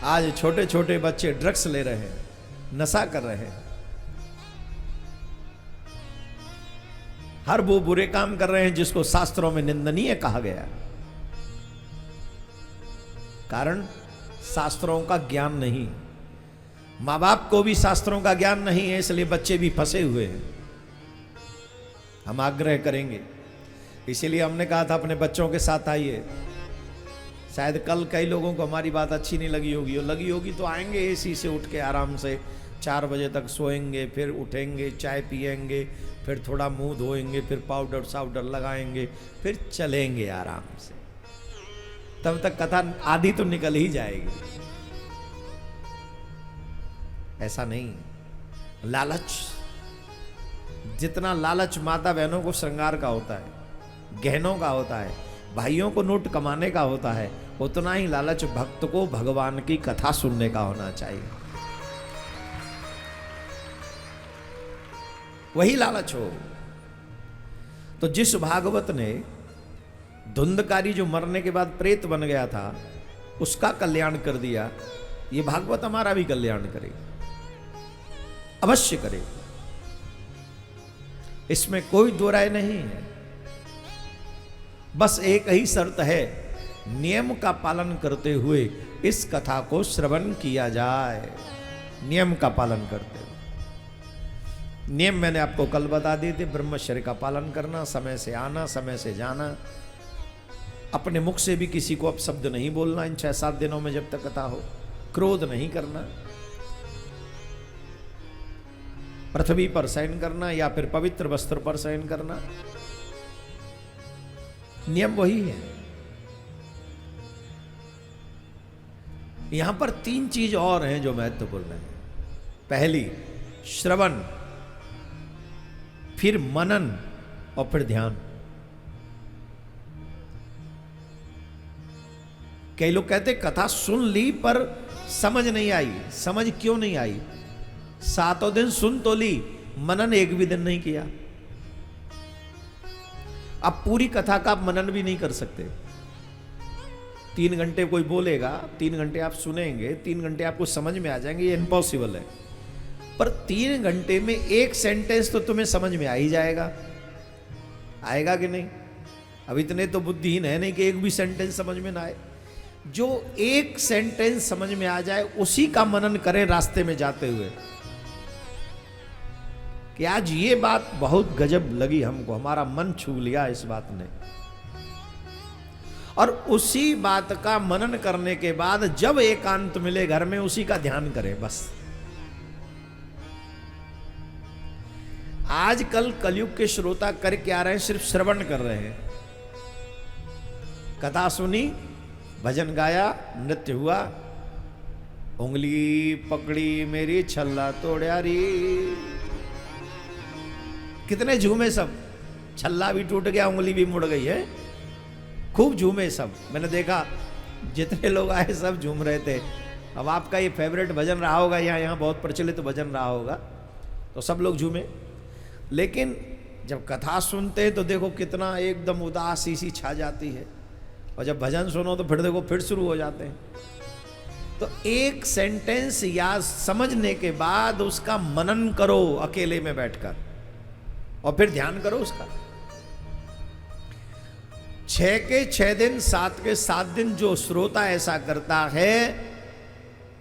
आज छोटे छोटे बच्चे ड्रग्स ले रहे हैं, नशा कर रहे हैं, हर वो बुरे काम कर रहे हैं जिसको शास्त्रों में निंदनीय कहा गया। कारण शास्त्रों का ज्ञान नहीं, मां बाप को भी शास्त्रों का ज्ञान नहीं है, इसलिए बच्चे भी फंसे हुए हैं। हम आग्रह करेंगे, इसीलिए हमने कहा था अपने बच्चों के साथ आइए। शायद कल कई लोगों को हमारी बात अच्छी नहीं लगी होगी, और लगी होगी तो आएंगे एसी से उठ के आराम से 4 बजे तक सोएंगे, फिर उठेंगे, चाय पिएंगे, फिर थोड़ा मुंह धोएंगे, फिर पाउडर साउडर लगाएंगे, फिर चलेंगे आराम से। तब तक कथा आधी तो निकल ही जाएगी। ऐसा नहीं, लालच, जितना लालच माता बहनों को श्रृंगार का होता है, गहनों का होता है, भाइयों को नोट कमाने का होता है, उतना ही लालच भक्त को भगवान की कथा सुनने का होना चाहिए। वही लालच हो। तो जिस भागवत ने धुंधकारी जो मरने के बाद प्रेत बन गया था उसका कल्याण कर दिया, ये भागवत हमारा भी कल्याण करे, अवश्य करे, इसमें कोई दो राय नहीं है। बस एक ही शर्त है, नियम का पालन करते हुए इस कथा को श्रवण किया जाए। नियम का पालन करते हुए, नियम मैंने आपको कल बता दिए थे, ब्रह्मचर्य का पालन करना, समय से आना, समय से जाना, अपने मुख से भी किसी को अपशब्द नहीं बोलना इन 6-7 दिनों में जब तक कथा हो, क्रोध नहीं करना, पृथ्वी पर शयन करना या फिर पवित्र वस्त्र पर शयन करना, नियम वही है। यहां पर 3 चीज और हैं जो महत्वपूर्ण है। पहली श्रवण, फिर मनन और फिर ध्यान। कई लोग कहते कथा सुन ली पर समझ नहीं आई। समझ क्यों नहीं आई? 7 दिन सुन तो ली, मनन एक भी दिन नहीं किया। अब पूरी कथा का आप मनन भी नहीं कर सकते। 3 घंटे कोई बोलेगा, 3 घंटे आप सुनेंगे, 3 घंटे आपको समझ में आ जाएंगे, ये इम्पॉसिबल है। पर 3 घंटे में एक सेंटेंस तो तुम्हें समझ में आ ही जाएगा, आएगा कि नहीं? अब इतने तो बुद्धिहीन है नहीं कि एक भी सेंटेंस समझ में ना आए। जो एक सेंटेंस समझ में आ जाए उसी का मनन करें रास्ते में जाते हुए, कि आज ये बात बहुत गजब लगी हमको, हमारा मन छू लिया इस बात ने। और उसी बात का मनन करने के बाद जब एकांत मिले घर में, उसी का ध्यान करें बस। आजकल कलयुग के श्रोता कर क्या रहे हैं? सिर्फ श्रवण कर रहे हैं। कथा सुनी, भजन गाया, नृत्य हुआ, उंगली पकड़ी मेरी छल्ला तोड़या री, कितने झूमे सब, छल्ला भी टूट गया, उंगली भी मुड़ गई है, खूब झूमे सब। मैंने देखा जितने लोग आए सब झूम रहे थे। अब आपका ये फेवरेट भजन रहा होगा, यहाँ बहुत प्रचलित भजन रहा होगा, तो सब लोग झूमे। लेकिन जब कथा सुनते हैं तो देखो कितना एकदम उदासी सी छा जाती है, और जब भजन सुनो तो फिर देखो फिर शुरू हो जाते हैं। तो एक सेंटेंस या समझने के बाद उसका मनन करो अकेले में बैठकर, और फिर ध्यान करो उसका। 6 के 6 दिन, 7 के 7 दिन जो श्रोता ऐसा करता है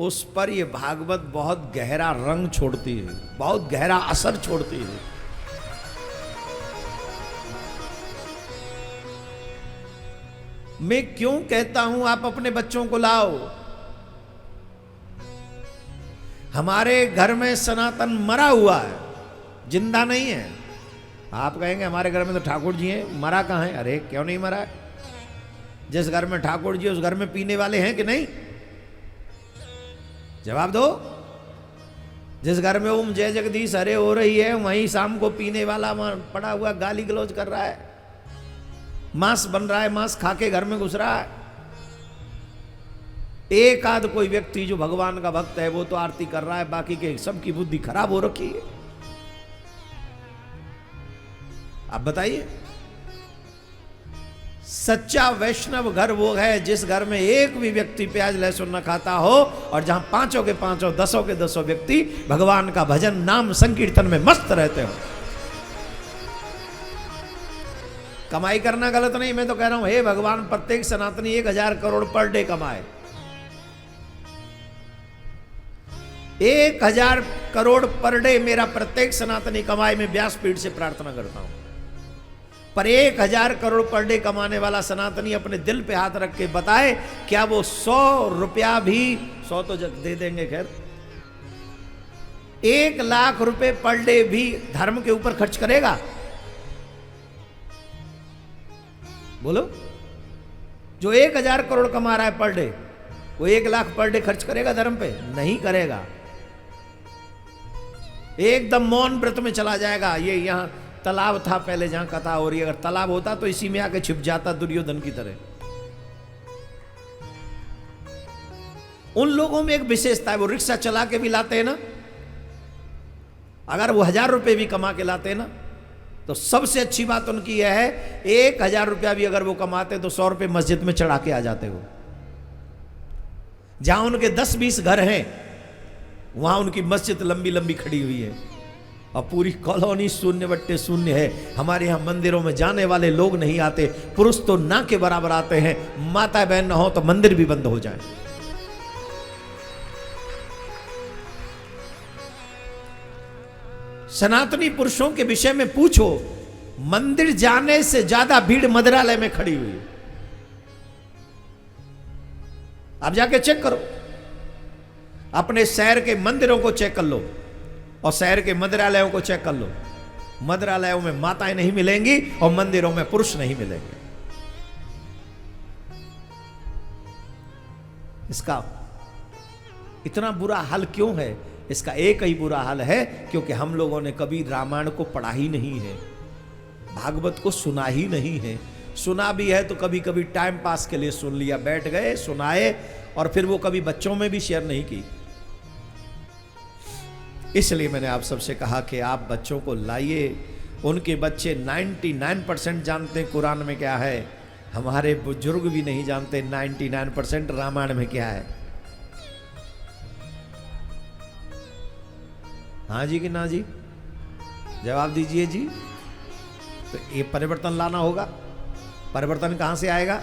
उस पर यह भागवत बहुत गहरा रंग छोड़ती है, बहुत गहरा असर छोड़ती है। मैं क्यों कहता हूं आप अपने बच्चों को लाओ। हमारे घर में सनातन मरा हुआ है, जिंदा नहीं है। आप कहेंगे हमारे घर में तो ठाकुर जी हैं, मरा कहाँ है? अरे क्यों नहीं मरा? जिस घर में ठाकुर जी उस घर में पीने वाले हैं कि नहीं? जवाब दो। जिस घर में ओम जय जगदीश हरे हो रही है, वहीं शाम को पीने वाला पड़ा हुआ गाली गलौज कर रहा है, मांस बन रहा है, मांस खा के घर में घुस रहा है। एक आध कोई व्यक्ति जो भगवान का भक्त है वो तो आरती कर रहा है, बाकी के सबकी बुद्धि खराब हो रखी है। आप बताइए, सच्चा वैष्णव घर वो है जिस घर में एक भी व्यक्ति प्याज लहसुन न खाता हो, और जहां पांचों के पांचों, दसों के दसों व्यक्ति भगवान का भजन नाम संकीर्तन में मस्त रहते हो। कमाई करना गलत नहीं, मैं तो कह रहा हूं हे भगवान प्रत्येक सनातनी 1000 करोड़ पर डे कमाए, 1000 करोड़ पर डे मेरा प्रत्येक सनातनी कमाए। मैं व्यासपीठ से प्रार्थना करता हूं, पर 1000 करोड़ पर डे कमाने वाला सनातनी अपने दिल पे हाथ रख के बताए, क्या वो 100 रुपया भी, 100 तो दे देंगे खैर, 1 लाख रुपए पर डे भी धर्म के ऊपर खर्च करेगा? बोलो, जो 1000 करोड़ कमा रहा है पर डे, वो 1 लाख पर डे खर्च करेगा धर्म पे? नहीं करेगा, एकदम मौन व्रत में चला जाएगा। ये यहां तालाब था पहले जहां कथा हो रही है, अगर तालाब होता तो इसी में आके छिप जाता दुर्योधन की तरह। उन लोगों में एक विशेषता है, वो रिक्शा चला के भी लाते हैं ना, अगर वो 1000 रुपए भी कमा के लाते हैं ना, तो सबसे अच्छी बात उनकी यह है 1000 रुपया भी अगर वो कमाते तो 100 रुपए मस्जिद में चढ़ा के आ जाते हो। जहां उनके 10-20 घर हैं वहां उनकी मस्जिद लंबी लंबी खड़ी हुई है, और पूरी कॉलोनी शून्य बट्टे शून्य है। हमारे यहां मंदिरों में जाने वाले लोग नहीं आते, पुरुष तो ना के बराबर आते हैं, माता बहन ना हो तो मंदिर भी बंद हो जाए। सनातनी पुरुषों के विषय में पूछो, मंदिर जाने से ज्यादा भीड़ मंदिरालय में खड़ी हुई है। आप जाके चेक करो, अपने शहर के मंदिरों को चेक कर लो और शहर के मंदिरालयों को चेक कर लो। मंदिरालयों में माताएं नहीं मिलेंगी और मंदिरों में पुरुष नहीं मिलेंगे। इसका इतना बुरा हाल क्यों है? इसका एक ही बुरा हाल है, क्योंकि हम लोगों ने कभी रामायण को पढ़ा ही नहीं है, भागवत को सुना ही नहीं है। सुना भी है तो कभी कभी टाइम पास के लिए सुन लिया, बैठ गए सुनाए, और फिर वो कभी बच्चों में भी शेयर नहीं की। इसलिए मैंने आप सबसे कहा कि आप बच्चों को लाइए, उनके बच्चे 99% जानते हैं कुरान में क्या है, हमारे बुजुर्ग भी नहीं जानते 99% रामायण में क्या है। हाँ जी कि ना जी? जवाब दीजिए जी। तो ये परिवर्तन लाना होगा। परिवर्तन कहां से आएगा?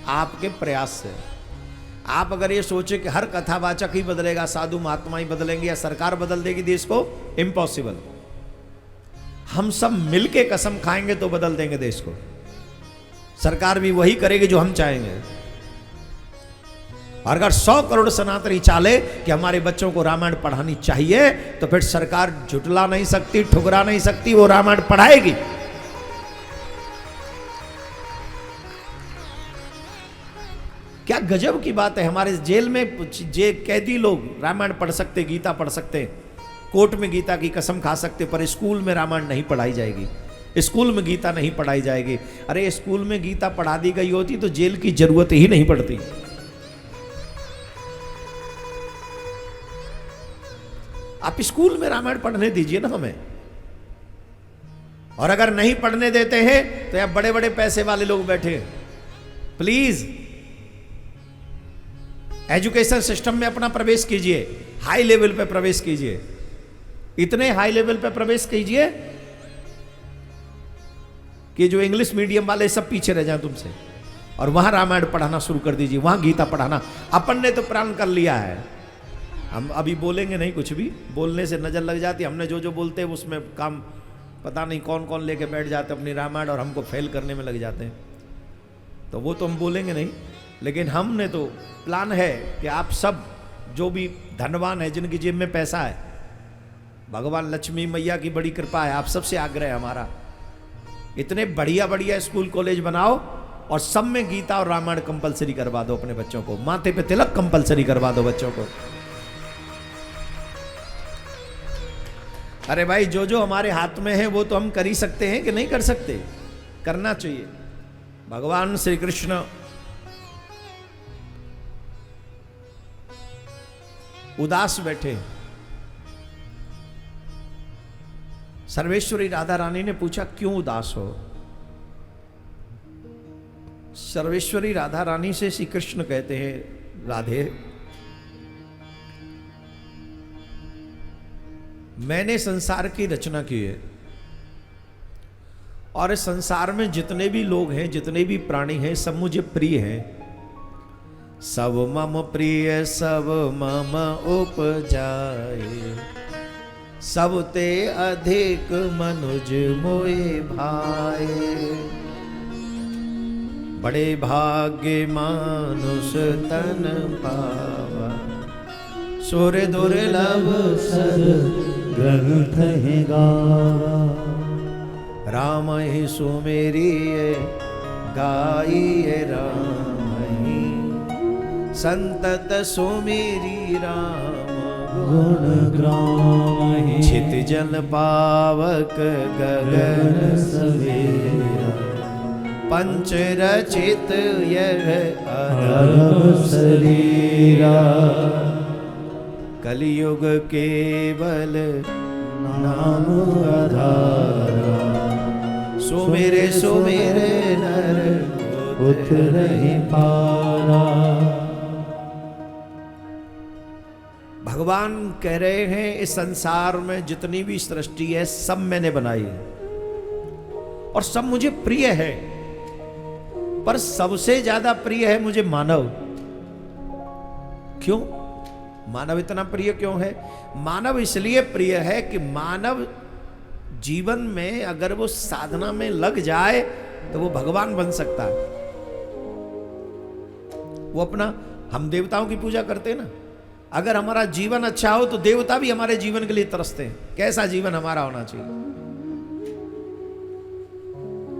आपके प्रयास से। आप अगर ये सोचे कि हर कथावाचक ही बदलेगा, साधु महात्मा ही बदलेंगे या सरकार बदल देगी देश को, इम्पॉसिबल। हम सब मिलके कसम खाएंगे तो बदल देंगे देश को। सरकार भी वही करेगी जो हम चाहेंगे। और अगर 100 करोड़ सनातनी चाले कि हमारे बच्चों को रामायण पढ़ानी चाहिए, तो फिर सरकार झुटला नहीं सकती, ठुकरा नहीं सकती, वो रामायण पढ़ाएगी। क्या गजब की बात है, हमारे जेल में कैदी लोग रामायण पढ़ सकते, गीता पढ़ सकते, कोर्ट में गीता की कसम खा सकते, पर स्कूल में रामायण नहीं पढ़ाई जाएगी, स्कूल में गीता नहीं पढ़ाई जाएगी। अरे स्कूल में गीता पढ़ा दी गई होती तो जेल की जरूरत ही नहीं पड़ती। आप स्कूल में रामायण पढ़ने दीजिए ना हमें। और अगर नहीं पढ़ने देते हैं तो यहां बड़े बड़े पैसे वाले लोग बैठे हैं, प्लीज एजुकेशन सिस्टम में अपना प्रवेश कीजिए, हाई लेवल पे प्रवेश कीजिए, इतने हाई लेवल पे प्रवेश कीजिए कि जो इंग्लिश मीडियम वाले सब पीछे रह जाएं तुमसे, और वहां रामायण पढ़ाना शुरू कर दीजिए, वहां गीता पढ़ाना। अपन ने तो प्रण कर लिया है, हम अभी बोलेंगे नहीं कुछ भी, बोलने से नजर लग जाती। हमने जो जो बोलते हैं उसमें काम पता नहीं कौन कौन लेके बैठ जाते अपनी रामायण, और हमको फेल करने में लग जाते हैं। तो वो तो हम बोलेंगे नहीं, लेकिन हमने तो प्लान है कि आप सब जो भी धनवान है, जिनकी जेब में पैसा है, भगवान लक्ष्मी मैया की बड़ी कृपा है, आप सबसे आग्रह है हमारा, इतने बढ़िया बढ़िया स्कूल कॉलेज बनाओ और सब में गीता और रामायण कंपलसरी करवा दो अपने बच्चों को, माथे पे तिलक कंपलसरी करवा दो बच्चों को। अरे भाई, जो जो हमारे हाथ में है वो तो हम कर ही सकते हैं कि नहीं कर सकते? करना चाहिए। भगवान श्री कृष्ण उदास बैठे, सर्वेश्वरी राधा रानी ने पूछा क्यों उदास हो? सर्वेश्वरी राधा रानी से श्री कृष्ण कहते हैं, राधे मैंने संसार की रचना की है और इस संसार में जितने भी लोग हैं, जितने भी प्राणी हैं, सब मुझे प्रिय हैं। सब मम प्रिय सब मम उपजाए, सब ते अधिक मनुज मोए भाए। बड़े भाग्य मानुष तन पावा, सुर दुर्लभ सर ग्रंथ है गावा। राम ही सुमेरी गाइए राम ही, संतत सुमेरी राम गुण ग्राम। छित जल पावक गगन सवेरा, पंच रचित यह अरब शरीरा। कलियुग केवल नाम आधारा, सुमेरे सुमेरे नर उतरहि पारा। भगवान कह रहे हैं इस संसार में जितनी भी सृष्टि है सब मैंने बनाई है और सब मुझे प्रिय है, पर सबसे ज्यादा प्रिय है मुझे मानव। क्यों मानव इतना प्रिय क्यों है? मानव इसलिए प्रिय है कि मानव जीवन में अगर वो साधना में लग जाए तो वो भगवान बन सकता है। वो अपना, हम देवताओं की पूजा करते हैं ना, अगर हमारा जीवन अच्छा हो तो देवता भी हमारे जीवन के लिए तरसते हैं, कैसा जीवन हमारा होना चाहिए।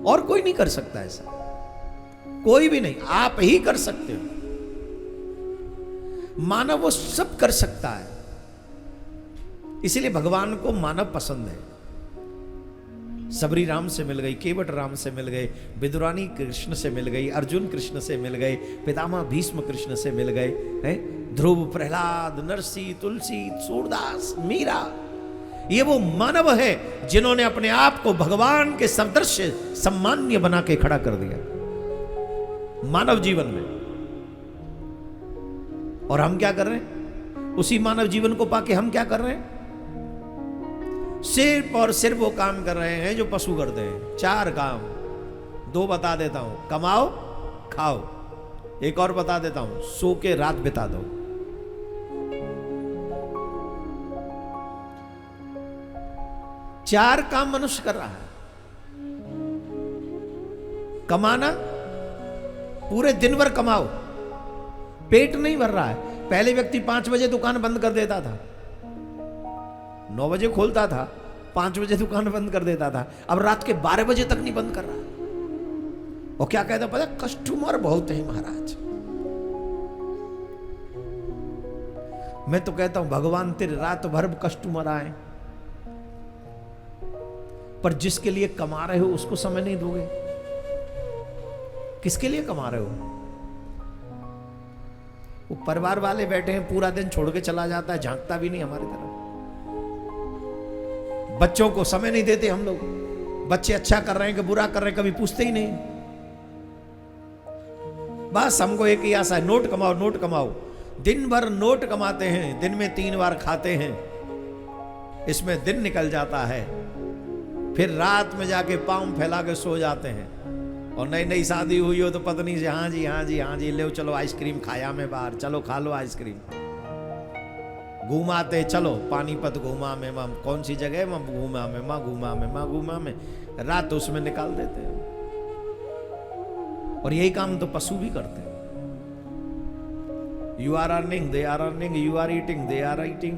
और कोई नहीं कर सकता ऐसा, कोई भी नहीं, आप ही कर सकते हो। मानव वो सब कर सकता है, इसीलिए भगवान को मानव पसंद है। सबरी राम से मिल गई, केवट राम से मिल गए, विदुरानी कृष्ण से मिल गई, अर्जुन कृष्ण से मिल गए, पितामह भीष्म कृष्ण से मिल गए, हैं ध्रुव, प्रहलाद, नरसी, तुलसी, सूरदास, मीरा। ये वो मानव है जिन्होंने अपने आप को भगवान के सदृश सम्मान्य बना के खड़ा कर दिया मानव जीवन में। और हम क्या कर रहे हैं? उसी मानव जीवन को पाके हम क्या कर रहे हैं? सिर्फ और सिर्फ वो काम कर रहे हैं जो पशु करते हैं। 4 काम, 2 बता देता हूं, कमाओ खाओ, एक और बता देता हूं, सो के रात बिता दो। चार काम मनुष्य कर रहा है। कमाना, पूरे दिन भर कमाओ, पेट नहीं भर रहा है। पहले व्यक्ति 5 बजे दुकान बंद कर देता था, 9 बजे खोलता था, 5 बजे दुकान बंद कर देता था। अब रात के 12 बजे तक नहीं बंद कर रहा। और क्या कहता पता? कस्टमर बहुत है महाराज। मैं तो कहता हूं भगवान तेरे रात भर कस्टमर आए, पर जिसके लिए कमा रहे हो उसको समय नहीं दोगे। किसके लिए कमा रहे हो? वो परिवार वाले बैठे हैं, पूरा दिन छोड़ के चला जाता है, झांकता भी नहीं हमारी तरफ। बच्चों को समय नहीं देते हम लोग। बच्चे अच्छा कर रहे हैं कि बुरा कर रहे हैं कभी पूछते ही नहीं। बस हमको एक ही आशा है, नोट कमाओ, नोट कमाओ। दिन भर नोट कमाते हैं, दिन में 3 बार खाते हैं, इसमें दिन निकल जाता है। फिर रात में जाके पाँव फैला के सो जाते हैं। और नई नई शादी हुई हो तो पत्नी से हाँ जी हाँ जी हाँ जी, ले चलो आइसक्रीम खाया में बाहर, चलो खा लो आइसक्रीम। घुमाते चलो, पानीपत घुमा में, मां कौन सी जगह मां घुमा में, मां घुमा में, मां घुमा में, रात उसमें निकाल देते हैं। और यही काम तो पशु भी करते हैं। You are earning, they are earning, you are eating, they are eating,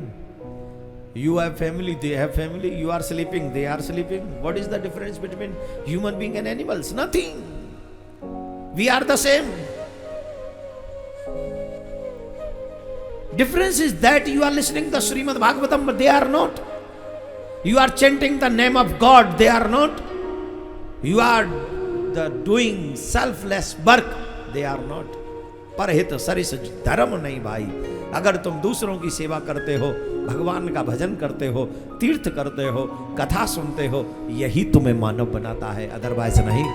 you have family, they have family, you are sleeping, they are sleeping. What is the difference between human being and animals? Nothing. We are the same. Difference is that you are listening the Srimad Bhagavatam, but they are not. You are chanting the name of God, they are not. You are doing selfless work, they are not. परहित सरिस धर्म नहीं भाई। अगर तुम दूसरों की सेवा करते हो, भगवान का भजन करते हो, तीर्थ करते हो, कथा सुनते हो, यही तुम्हें मानव बनाता है, अदरवाइज नहीं।